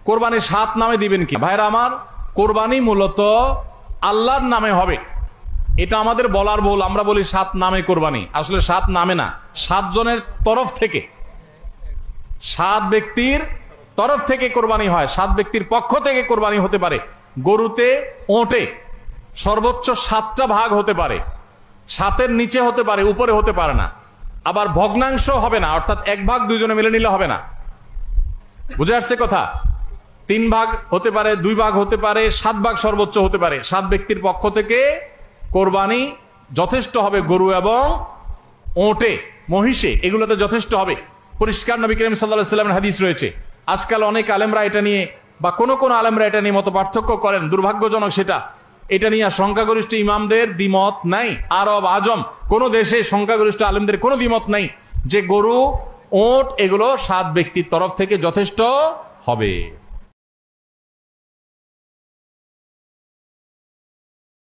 কোরবানি 7 নামে দিবেন কি? ভাইরা আমার, কোরবানি মূলত আল্লাহর নামে হবে, এটা আমাদের বলার ভুল। আমরা বলি 7 নামে কোরবানি, আসলে 7 নামে না, 7 জনের তরফ থেকে, 7 ব্যক্তির তরফ থেকে কোরবানি হয়, 7 ব্যক্তির পক্ষ থেকে কোরবানি হতে পারে। গরুতে, ওটে সর্বোচ্চ 7টা ভাগ হতে পারে, 7-এর নিচে হতে পারে, উপরে হতে পারে না। আবার ভগ্নাংশ হবে না, অর্থাৎ 1 ভাগ 2 জনে মিলে নিলে হবে না। বুঝে আসছে কথা? 3 ভাগ হতে পারে, 2 ভাগ হতে পারে, 7 ভাগ সর্বোচ্চ হতে পারে। 7 ব্যক্তির পক্ষ থেকে কোরবানি যথেষ্ট হবে। গরু এবং ওটে, মহিষে, এগুলোতে যথেষ্ট হবে। পরিষ্কার নবী করিম সাল্লাল্লাহু আলাইহি ওয়াসাল্লামের হাদিস রয়েছে। আজকাল অনেক আলেমরা এটা নিয়ে, বা কোন আলেমরা এটা নিয়ে মত পার্থক্য করেন, দুর্ভাগ্যজনক সেটা। এটা নিয়ে সংখ্যাগরিষ্ঠ ইমামদের দ্বিমত নাই। আরব আজম কোন দেশে সংখ্যাগরিষ্ঠ আলেমদের কোনো দ্বিমত নাই যে গরু, ওট এগুলো 7 ব্যক্তির তরফ থেকে যথেষ্ট হবে।